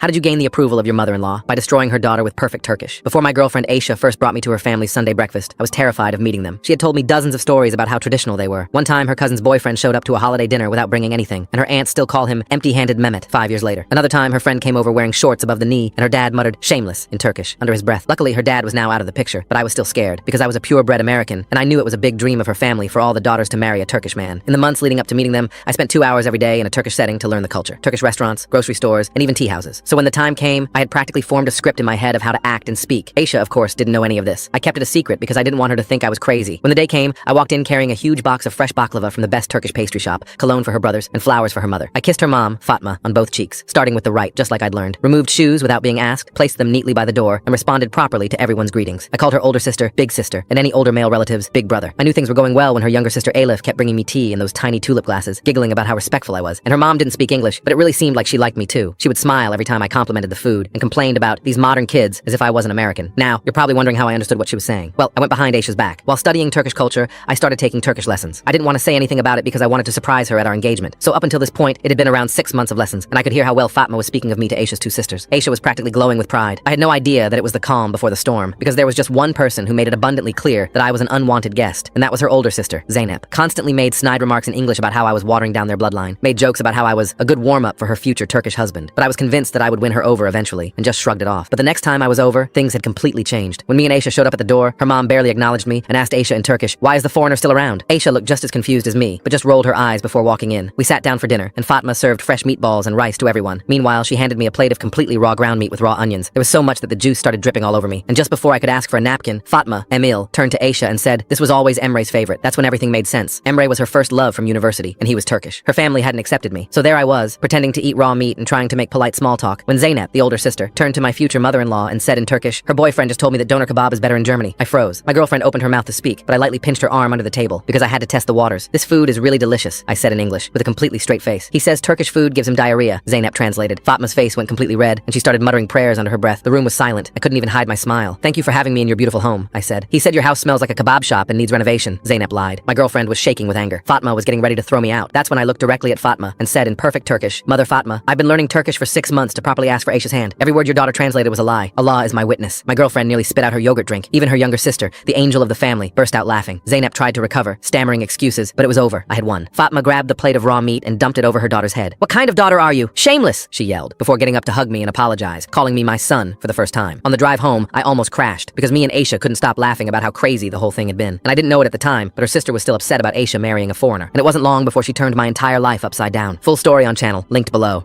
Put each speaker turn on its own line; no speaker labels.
How did you gain the approval of your mother-in-law? By destroying her daughter with perfect Turkish. Before my girlfriend Aisha first brought me to her family's Sunday breakfast, I was terrified of meeting them. She had told me dozens of stories about how traditional they were. One time, her cousin's boyfriend showed up to a holiday dinner without bringing anything, and her aunts still call him empty-handed Mehmet 5 years later. Another time, her friend came over wearing shorts above the knee, and her dad muttered shameless in Turkish under his breath. Luckily, her dad was now out of the picture, but I was still scared because I was a purebred American, and I knew it was a big dream of her family for all the daughters to marry a Turkish man. In the months leading up to meeting them, I spent 2 hours every day in a Turkish setting to learn the culture. Turkish restaurants, grocery stores, and even tea houses. So when the time came, I had practically formed a script in my head of how to act and speak. Aisha, of course, didn't know any of this. I kept it a secret because I didn't want her to think I was crazy. When the day came, I walked in carrying a huge box of fresh baklava from the best Turkish pastry shop, cologne for her brothers, and flowers for her mother. I kissed her mom, Fatma, on both cheeks, starting with the right, just like I'd learned. Removed shoes without being asked, placed them neatly by the door, and responded properly to everyone's greetings. I called her older sister, big sister, and any older male relatives, big brother. I knew things were going well when her younger sister Alif kept bringing me tea in those tiny tulip glasses, giggling about how respectful I was. And her mom didn't speak English, but it really seemed like she liked me too. She would smile every time I complimented the food and complained about these modern kids as if I wasn't American. Now, you're probably wondering how I understood what she was saying. Well, I went behind Aisha's back. While studying Turkish culture, I started taking Turkish lessons. I didn't want to say anything about it because I wanted to surprise her at our engagement. So up until this point, it had been around 6 months of lessons, and I could hear how well Fatma was speaking of me to Aisha's two sisters. Aisha was practically glowing with pride. I had no idea that it was the calm before the storm, because there was just one person who made it abundantly clear that I was an unwanted guest, and that was her older sister, Zeynep. Constantly made snide remarks in English about how I was watering down their bloodline, made jokes about how I was a good warm-up for her future Turkish husband, but I was convinced that I would win her over eventually, and just shrugged it off. But the next time I was over, things had completely changed. When me and Aisha showed up at the door, her mom barely acknowledged me and asked Aisha in Turkish, "Why is the foreigner still around?" Aisha looked just as confused as me, but just rolled her eyes before walking in. We sat down for dinner, and Fatma served fresh meatballs and rice to everyone. Meanwhile, she handed me a plate of completely raw ground meat with raw onions. There was so much that the juice started dripping all over me, and just before I could ask for a napkin, Fatma, Emil, turned to Aisha and said, "This was always Emre's favorite." That's when everything made sense. Emre was her first love from university, and he was Turkish. Her family hadn't accepted me, so there I was, pretending to eat raw meat and trying to make polite small talk, when Zeynep, the older sister, turned to my future mother-in-law and said in Turkish, "Her boyfriend just told me that doner kebab is better in Germany." I froze. My girlfriend opened her mouth to speak, but I lightly pinched her arm under the table because I had to test the waters. "This food is really delicious," I said in English, with a completely straight face. "He says Turkish food gives him diarrhea," Zeynep translated. Fatma's face went completely red, and she started muttering prayers under her breath. The room was silent. I couldn't even hide my smile. "Thank you for having me in your beautiful home," I said. "He said your house smells like a kebab shop and needs renovation," Zeynep lied. My girlfriend was shaking with anger. Fatma was getting ready to throw me out. That's when I looked directly at Fatma and said in perfect Turkish, "Mother Fatma, I've been learning Turkish for 6 months to properly ask for Aisha's hand. Every word your daughter translated was a lie. Allah is my witness." My girlfriend nearly spit out her yogurt drink. Even her younger sister, the angel of the family, burst out laughing. Zeynep tried to recover, stammering excuses, but it was over. I had won. Fatma grabbed the plate of raw meat and dumped it over her daughter's head. "What kind of daughter are you? Shameless!" she yelled, before getting up to hug me and apologize, calling me my son for the first time. On the drive home, I almost crashed, because me and Aisha couldn't stop laughing about how crazy the whole thing had been. And I didn't know it at the time, but her sister was still upset about Aisha marrying a foreigner. And it wasn't long before she turned my entire life upside down. Full story on channel, linked below.